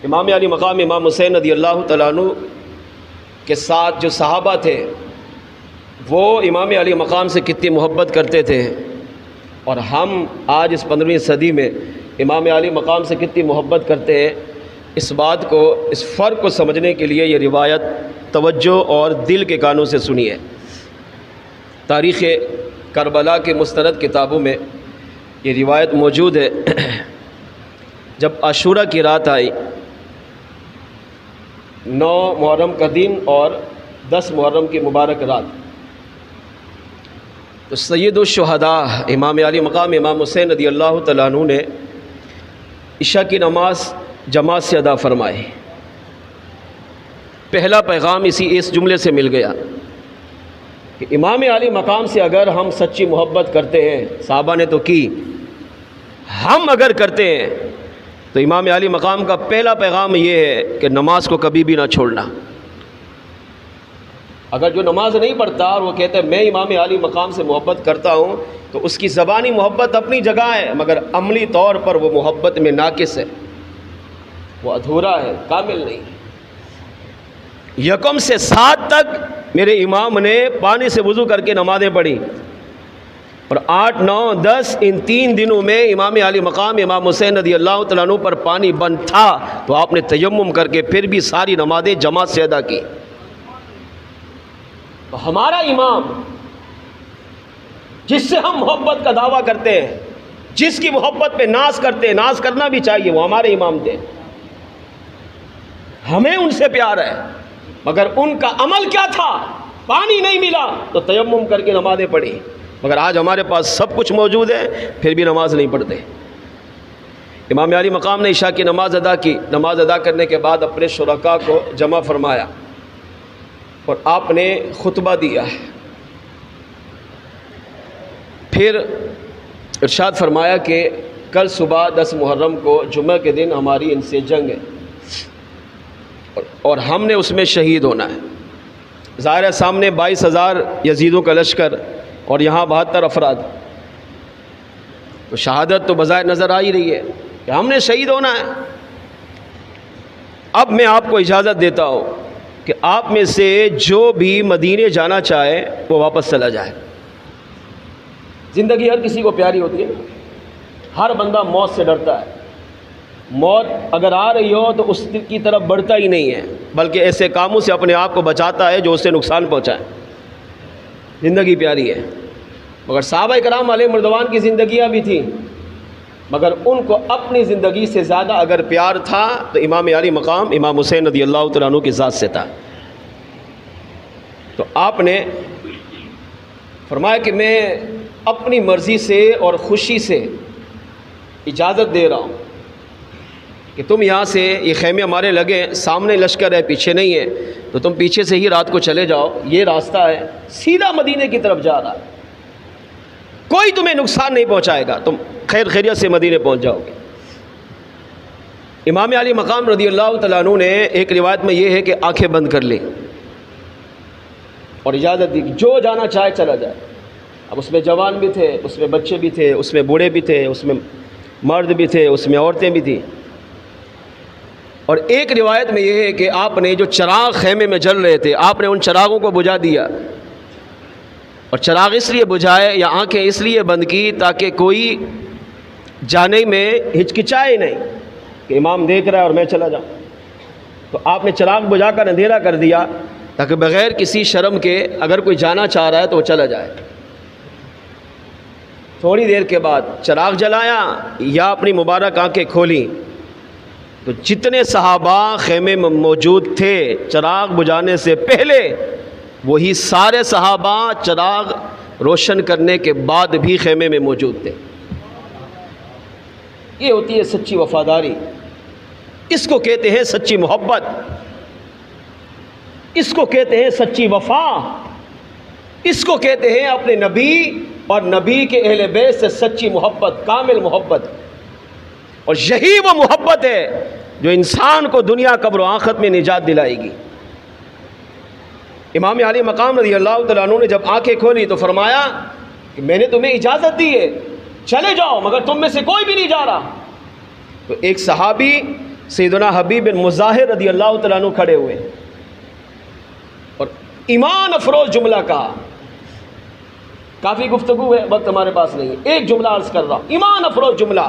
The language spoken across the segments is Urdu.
امام علی مقام امام حسین رضی اللہ تعالیٰ عنہ کے ساتھ جو صحابہ تھے وہ امام علی مقام سے کتنی محبت کرتے تھے، اور ہم آج اس 15ویں صدی میں امام علی مقام سے کتنی محبت کرتے ہیں، اس بات کو، اس فرق کو سمجھنے کے لیے یہ روایت توجہ اور دل کے کانوں سے سنیے۔ تاریخ کربلا کے مستند کتابوں میں یہ روایت موجود ہے۔ جب عاشورہ کی رات آئی، 9 محرم کا دن اور 10 محرم کی مبارک رات، تو سید الشہداء امام علی مقام امام حسین رضی اللہ تعالیٰ عنہ نے عشاء کی نماز جماعت سے ادا فرمائی۔ پہلا پیغام اس جملے سے مل گیا کہ امام علی مقام سے اگر ہم سچی محبت کرتے ہیں، صحابہ نے تو کی، ہم اگر کرتے ہیں تو امام علی مقام کا پہلا پیغام یہ ہے کہ نماز کو کبھی بھی نہ چھوڑنا۔ اگر جو نماز نہیں پڑھتا اور وہ کہتا ہے میں امام علی مقام سے محبت کرتا ہوں، تو اس کی زبانی محبت اپنی جگہ ہے، مگر عملی طور پر وہ محبت میں ناقص ہے، وہ ادھورا ہے، کامل نہیں۔ 1 سے 7 تک میرے امام نے پانی سے وضو کر کے نمازیں پڑھی، اور 8، 9، 10 ان 3 دنوں میں امام علی مقام امام حسین رضی اللہ تعالیٰ عنہ پر پانی بند تھا، تو آپ نے تیمم کر کے پھر بھی ساری نمازیں جماعت سے ادا کی۔ تو ہمارا امام جس سے ہم محبت کا دعویٰ کرتے ہیں، جس کی محبت پہ ناز کرتے ہیں، ناز کرنا بھی چاہیے، وہ ہمارے امام تھے، ہمیں ان سے پیار ہے، مگر ان کا عمل کیا تھا؟ پانی نہیں ملا تو تیمم کر کے نمازیں پڑھی، مگر آج ہمارے پاس سب کچھ موجود ہے پھر بھی نماز نہیں پڑھتے۔ امام علی مقام نے عشاء کی نماز ادا کی۔ نماز ادا کرنے کے بعد اپنے شرکاء کو جمع فرمایا اور آپ نے خطبہ دیا، پھر ارشاد فرمایا کہ کل صبح 10 محرم کو جمعہ کے دن ہماری ان سے جنگ ہے، اور ہم نے اس میں شہید ہونا ہے۔ ظاہر ہے سامنے 22,000 یزیدوں کا لشکر اور یہاں 72 افراد، تو شہادت تو بظاہر نظر آ ہی رہی ہے کہ ہم نے شہید ہونا ہے۔ اب میں آپ کو اجازت دیتا ہوں کہ آپ میں سے جو بھی مدینے جانا چاہے وہ واپس چلا جائے۔ زندگی ہر کسی کو پیاری ہوتی ہے، ہر بندہ موت سے ڈرتا ہے، موت اگر آ رہی ہو تو اس کی طرف بڑھتا ہی نہیں ہے، بلکہ ایسے کاموں سے اپنے آپ کو بچاتا ہے جو اسے نقصان پہنچائے۔ زندگی پیاری ہے، مگر صحابہ کرام علیہ مردوان کی زندگیاں بھی تھیں، مگر ان کو اپنی زندگی سے زیادہ اگر پیار تھا تو امام علی مقام امام حسین رضی اللہ تعالیٰ عنہ کی ذات سے تھا۔ تو آپ نے فرمایا کہ میں اپنی مرضی سے اور خوشی سے اجازت دے رہا ہوں کہ تم یہاں سے، یہ خیمے ہمارے لگے، سامنے لشکر ہے، پیچھے نہیں ہے، تو تم پیچھے سے ہی رات کو چلے جاؤ، یہ راستہ ہے سیدھا مدینے کی طرف جا رہا ہے، کوئی تمہیں نقصان نہیں پہنچائے گا، تم خیر خیریت سے مدینے پہنچ جاؤ گے۔ امام علی مقام رضی اللہ تعالیٰ عنہ نے ایک روایت میں یہ ہے کہ آنکھیں بند کر لی اور اجازت دی کہ جو جانا چاہے چلا جائے۔ اب اس میں جوان بھی تھے، اس میں بچے بھی تھے، اس میں بوڑھے بھی تھے، اس میں مرد بھی تھے، اس میں عورتیں بھی تھیں۔ اور ایک روایت میں یہ ہے کہ آپ نے جو چراغ خیمے میں جل رہے تھے، آپ نے ان چراغوں کو بجھا دیا، اور چراغ اس لیے بجھائے یا آنکھیں اس لیے بند کی تاکہ کوئی جانے میں ہچکچائے نہیں کہ امام دیکھ رہا ہے اور میں چلا جاؤں۔ تو آپ نے چراغ بجھا کر اندھیرا کر دیا تاکہ بغیر کسی شرم کے اگر کوئی جانا چاہ رہا ہے تو وہ چلا جائے۔ تھوڑی دیر کے بعد چراغ جلایا یا اپنی مبارک آنکھیں کھولیں تو جتنے صحابہ خیمے میں موجود تھے چراغ بجھانے سے پہلے، وہی سارے صحابہ چراغ روشن کرنے کے بعد بھی خیمے میں موجود تھے۔ یہ ہوتی ہے سچی وفاداری، اس کو کہتے ہیں سچی محبت، اس کو کہتے ہیں سچی وفا، اس کو کہتے ہیں اپنے نبی اور نبی کے اہل بیت سے سچی محبت، کامل محبت۔ اور یہی وہ محبت ہے جو انسان کو دنیا قبر و آخرت میں نجات دلائے گی۔ امام علی مقام رضی اللہ تعالیٰ عنہ نے جب آنکھیں کھولی تو فرمایا کہ میں نے تمہیں اجازت دی ہے، چلے جاؤ، مگر تم میں سے کوئی بھی نہیں جا رہا۔ تو ایک صحابی سیدنا حبیب بن مظاہر رضی اللہ تعالیٰ عنہ کھڑے ہوئے اور ایمان افروز جملہ کہا. کافی گفتگو ہے، وقت ہمارے پاس نہیں ہے، ایک جملہ عرض کر رہا ہوں. ایمان افروز جملہ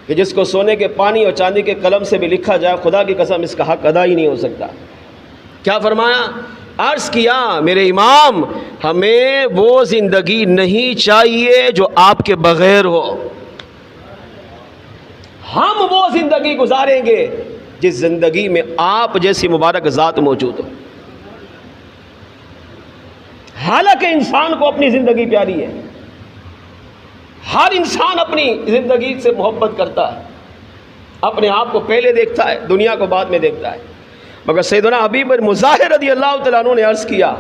کہ جس کو سونے کے پانی اور چاندی کے قلم سے بھی لکھا جائے، خدا کی قسم اس کا حق ادا ہی نہیں ہو سکتا. کیا فرمایا؟ عرض کیا میرے امام، ہمیں وہ زندگی نہیں چاہیے جو آپ کے بغیر ہو، ہم وہ زندگی گزاریں گے جس زندگی میں آپ جیسی مبارک ذات موجود ہو. حالانکہ انسان کو اپنی زندگی پیاری ہے، ہر انسان اپنی زندگی سے محبت کرتا ہے، اپنے آپ کو پہلے دیکھتا ہے، دنیا کو بعد میں دیکھتا ہے. مگر سیدنا حبیب بن مظاہر رضی اللہ تعالیٰ عنہ نے عرض کیا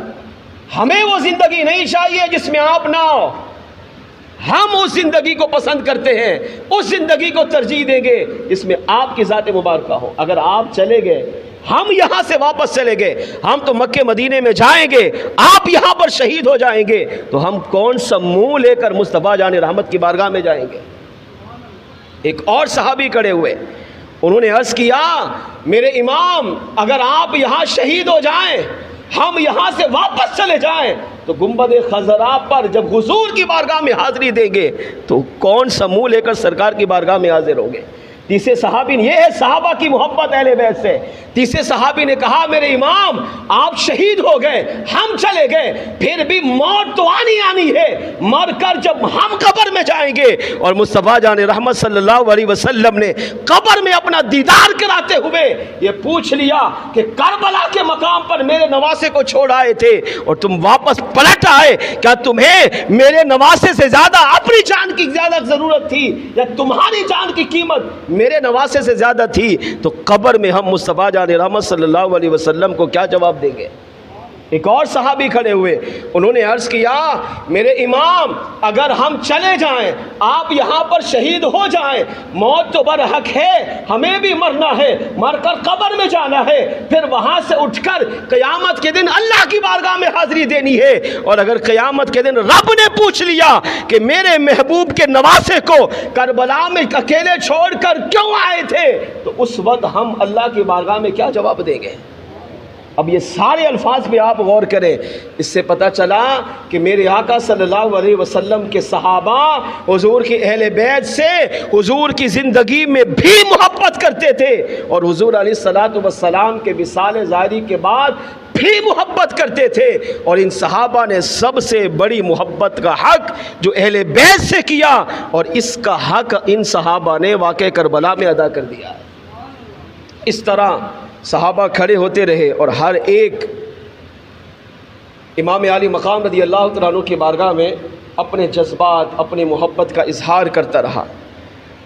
ہمیں وہ زندگی نہیں چاہیے جس میں آپ نہ ہو، ہم اس زندگی کو پسند کرتے ہیں، اس زندگی کو ترجیح دیں گے جس میں آپ کی ذات مبارکہ ہو. اگر آپ چلے گئے، ہم یہاں سے واپس چلے گئے، ہم تو مکے مدینے میں جائیں گے، آپ یہاں پر شہید ہو جائیں گے، تو ہم کون سا منہ لے کر مصطفیٰ جان رحمت کی بارگاہ میں جائیں گے؟ ایک اور صحابی کھڑے ہوئے، انہوں نے عرض کیا میرے امام، اگر آپ یہاں شہید ہو جائیں، ہم یہاں سے واپس چلے جائیں، تو گنبد خضرا پر جب حضور کی بارگاہ میں حاضری دیں گے تو کون سا منہ لے کر سرکار کی بارگاہ میں حاضر ہوں گے؟ تیسرے صحابی نے، یہ ہے صحابہ کی محبت اہل بیت سے، تیسرے صحابی نے کہا میرے امام آپ شہید ہو گئے، ہم چلے گئے، پھر بھی موت تو آنی ہے، مر کر جب ہم قبر میں جائیں گے. اور مصطفیٰ جان رحمت صلی اللہ علیہ وسلم نے قبر میں اپنا دیدار کراتے ہوئے یہ پوچھ لیا کہ کربلا کے مقام پر میرے نواسے کو چھوڑ آئے تھے اور تم واپس پلٹ آئے، کیا تمہیں میرے نواسے سے زیادہ اپنی جان کی زیادہ ضرورت تھی یا تمہاری جان کی قیمت میرے نواسے سے زیادہ تھی؟ تو قبر میں ہم مصطفیٰ جان رحمت صلی اللہ علیہ وسلم کو کیا جواب دیں گے؟ ایک اور صحابی کھڑے ہوئے، انہوں نے عرض کیا میرے امام اگر ہم چلے جائیں، آپ یہاں پر شہید ہو جائیں، موت تو برحق ہے، ہمیں بھی مرنا ہے، مر کر قبر میں جانا ہے، پھر وہاں سے اٹھ کر قیامت کے دن اللہ کی بارگاہ میں حاضری دینی ہے. اور اگر قیامت کے دن رب نے پوچھ لیا کہ میرے محبوب کے نواسے کو کربلا میں اکیلے چھوڑ کر کیوں آئے تھے، تو اس وقت ہم اللہ کی بارگاہ میں کیا جواب دیں گے؟ اب یہ سارے الفاظ پہ آپ غور کریں، اس سے پتہ چلا کہ میرے آقا صلی اللہ علیہ وسلم کے صحابہ حضور کی اہل بیت سے حضور کی زندگی میں بھی محبت کرتے تھے، اور حضور علیہ الصلوۃ والسلام کے وصال ظاہری کے بعد بھی محبت کرتے تھے. اور ان صحابہ نے سب سے بڑی محبت کا حق جو اہل بیت سے کیا، اور اس کا حق ان صحابہ نے واقع کربلا میں ادا کر دیا. اس طرح صحابہ کھڑے ہوتے رہے اور ہر ایک امام علی مقام رضی اللہ تعالیٰ عنہ کی بارگاہ میں اپنے جذبات، اپنی محبت کا اظہار کرتا رہا.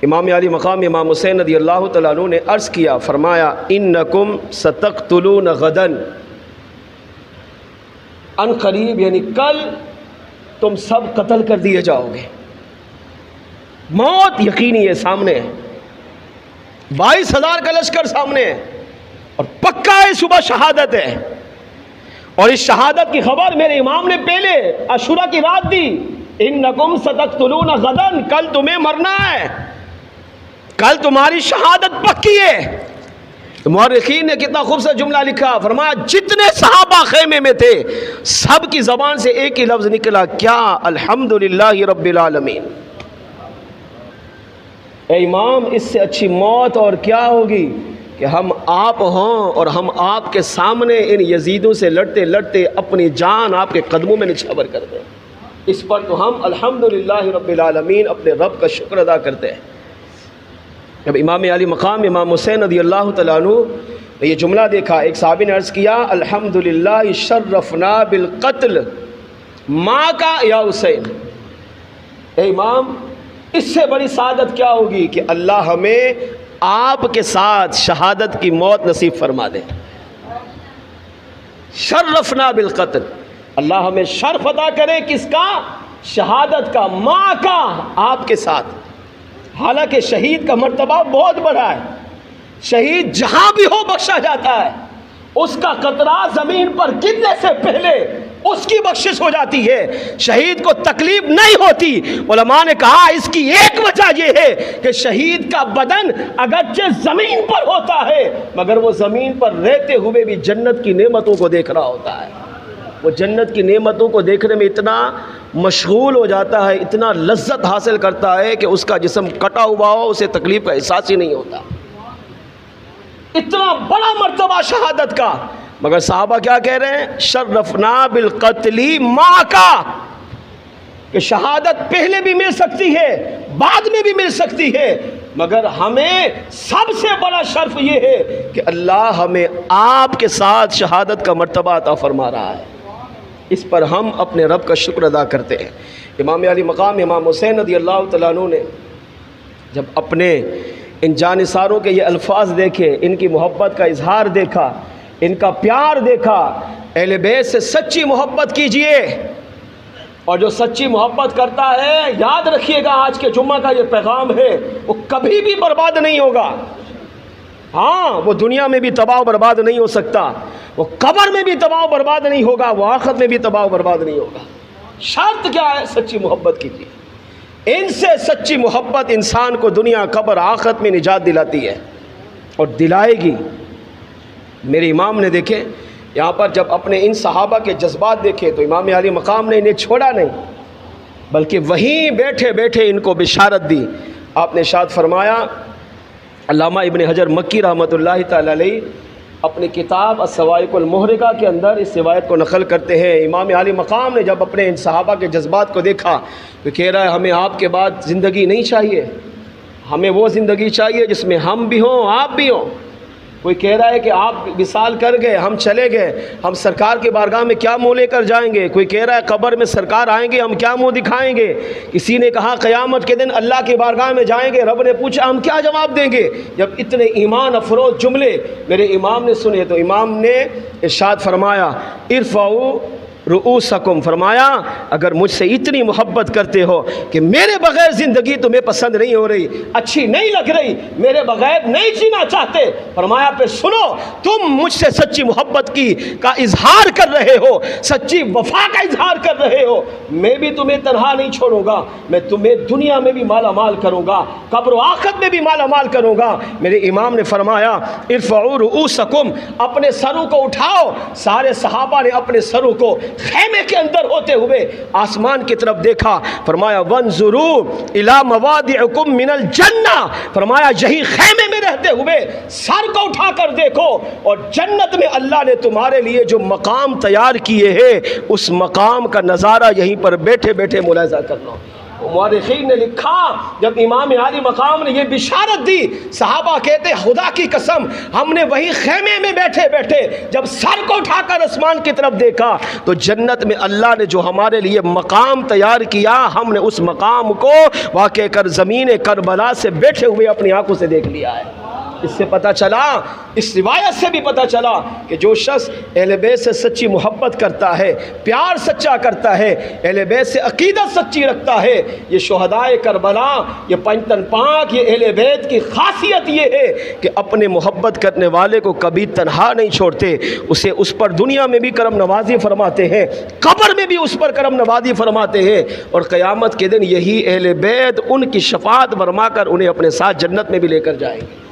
امام علی مقام امام حسین رضی اللہ تعالیٰ عنہ نے عرض کیا، فرمایا انکم ستقتلون غدا، ان قریب یعنی کل تم سب قتل کر دیے جاؤ گے. موت یقینی ہے، سامنے ہے، 22,000 کا لشکر سامنے ہے، اور پکا ہے صبح شہادت ہے. اور اس شہادت کی خبر میرے امام نے پہلے عاشوراء کی رات دی، انکم ستقتلون غدا، کل تمہیں مرنا ہے، کل تمہاری شہادت پکی ہے. تو مورخین نے کتنا خوبصورت جملہ لکھا، فرمایا جتنے صحابہ خیمے میں تھے سب کی زبان سے ایک ہی لفظ نکلا، کیا؟ الحمدللہ رب العالمین. اے امام اس سے اچھی موت اور کیا ہوگی کہ ہم آپ ہوں اور ہم آپ کے سامنے ان یزیدوں سے لڑتے لڑتے اپنی جان آپ کے قدموں میں نچھاور کر دیں. اس پر تو ہم الحمدللہ رب العالمین اپنے رب کا شکر ادا کرتے ہیں. جب امام علی مقام امام حسین رضی اللہ تعالیٰ عنہ نے یہ جملہ دیکھا، ایک صحابی نے عرض کیا الحمدللہ شرفنا بالقتل ماں کا یا حسین. اے امام اس سے بڑی سعادت کیا ہوگی کہ اللہ ہمیں آپ کے ساتھ شہادت کی موت نصیب فرما دے. شرفنا بالقتل، اللہ ہمیں شرف عطا کرے کس کا؟ شہادت کا، ماں کا، آپ کے ساتھ. حالانکہ شہید کا مرتبہ بہت بڑا ہے، شہید جہاں بھی ہو بخشا جاتا ہے، اس کا قطرہ زمین پر گرنے سے پہلے اس کی بخشش ہو جاتی ہے، شہید کو تکلیف نہیں ہوتی۔ علماء نے کہا اس کی ایک وجہ یہ ہے کہ شہید کا بدن اگرچہ زمین پر ہوتا ہے مگر وہ زمین پر رہتے ہوئے بھی جنت کی نعمتوں کو دیکھ رہا ہوتا ہے، وہ جنت کی نعمتوں کو دیکھنے میں اتنا مشغول ہو جاتا ہے، اتنا لذت حاصل کرتا ہے کہ اس کا جسم کٹا ہوا ہو اسے تکلیف کا احساس ہی نہیں ہوتا۔ اتنا بڑا مرتبہ شہادت کا، مگر صحابہ کیا کہہ رہے ہیں؟ شرفنا بالقتل معکا، کہ شہادت پہلے بھی مل سکتی ہے بعد میں بھی مل سکتی ہے، مگر ہمیں سب سے بڑا شرف یہ ہے کہ اللہ ہمیں آپ کے ساتھ شہادت کا مرتبہ عطا فرما رہا ہے۔ اس پر ہم اپنے رب کا شکر ادا کرتے ہیں۔ امام علی مقام امام حسین رضی اللہ تعالیٰ عنہ نے جب اپنے ان جانثاروں کے یہ الفاظ دیکھے، ان کی محبت کا اظہار دیکھا، ان کا پیار دیکھا، اہل بیت سے سچی محبت کیجئے، اور جو سچی محبت کرتا ہے یاد رکھیے گا آج کے جمعہ کا یہ پیغام ہے، وہ کبھی بھی برباد نہیں ہوگا۔ ہاں وہ دنیا میں بھی تباہ و برباد نہیں ہو سکتا، وہ قبر میں بھی تباہ و برباد نہیں ہوگا، وہ آخرت میں بھی تباہ و برباد نہیں ہوگا۔ شرط کیا ہے؟ سچی محبت کیجیے۔ ان سے سچی محبت انسان کو دنیا قبر آخرت میں نجات دلاتی ہے اور دلائے گی۔ میرے امام نے دیکھے یہاں پر جب اپنے ان صحابہ کے جذبات دیکھے تو امام علی مقام نے انہیں چھوڑا نہیں، بلکہ وہیں بیٹھے بیٹھے ان کو بشارت دی۔ آپ نے ارشاد فرمایا، علامہ ابن حجر مکی رحمۃ اللہ تعالی علیہ اپنی کتاب الصواعق المحرقہ کے اندر اس روایت کو نقل کرتے ہیں، امام علی مقام نے جب اپنے ان صحابہ کے جذبات کو دیکھا تو کہہ رہا ہے ہمیں آپ کے بعد زندگی نہیں چاہیے، ہمیں وہ زندگی چاہیے جس میں ہم بھی ہوں آپ بھی ہوں۔ کوئی کہہ رہا ہے کہ آپ وصال کر گئے ہم چلے گئے، ہم سرکار کی بارگاہ میں کیا منہ لے کر جائیں گے؟ کوئی کہہ رہا ہے قبر میں سرکار آئیں گے ہم کیا منہ دکھائیں گے؟ کسی نے کہا قیامت کے دن اللہ کی بارگاہ میں جائیں گے، رب نے پوچھا ہم کیا جواب دیں گے؟ جب اتنے ایمان افروز جملے میرے امام نے سنے تو امام نے ارشاد فرمایا ارفعوا رؤوسکم، فرمایا اگر مجھ سے اتنی محبت کرتے ہو کہ میرے بغیر زندگی تمہیں پسند نہیں ہو رہی، اچھی نہیں لگ رہی، میرے بغیر نہیں جینا چاہتے، فرمایا پھر سنو تم مجھ سے سچی محبت کا اظہار کر رہے ہو، سچی وفا کا اظہار کر رہے ہو، میں بھی تمہیں تنہا نہیں چھوڑوں گا، میں تمہیں دنیا میں بھی مالا مال کروں گا، قبر و آخرت میں بھی مالا مال کروں گا۔ میرے امام نے فرمایا ارفعوا رؤوسکم، اپنے سروں کو اٹھاؤ۔ سارے صحابہ نے اپنے سروں کو خیمے کے اندر ہوتے ہوئے آسمان کی طرف دیکھا، فرمایا وانظروا الی موادعکم من الجنہ، فرمایا یہی خیمے میں رہتے ہوئے سر کو اٹھا کر دیکھو اور جنت میں اللہ نے تمہارے لیے جو مقام تیار کیے ہیں اس مقام کا نظارہ یہیں پر بیٹھے بیٹھے ملاحظہ کرنا۔ مورخین نے لکھا جب امام علی مقام نے یہ بشارت دی، صحابہ کہتے خدا کی قسم ہم نے وہی خیمے میں بیٹھے بیٹھے جب سر کو اٹھا کر آسمان کی طرف دیکھا تو جنت میں اللہ نے جو ہمارے لیے مقام تیار کیا ہم نے اس مقام کو واقع کر زمین کربلا سے بیٹھے ہوئے اپنی آنکھوں سے دیکھ لیا ہے۔ اس سے پتہ چلا، اس روایت سے بھی پتہ چلا کہ جو شخص اہل بیت سے سچی محبت کرتا ہے، پیار سچا کرتا ہے، اہل بیت سے عقیدت سچی رکھتا ہے، یہ شہدائے کربلا، یہ پنجتن پاک، یہ اہل بیت کی خاصیت یہ ہے کہ اپنے محبت کرنے والے کو کبھی تنہا نہیں چھوڑتے، اسے اس پر دنیا میں بھی کرم نوازی فرماتے ہیں، قبر میں بھی اس پر کرم نوازی فرماتے ہیں، اور قیامت کے دن یہی اہل بیت ان کی شفاعت فرما کر انہیں اپنے ساتھ جنت میں بھی لے کر جائیں گے۔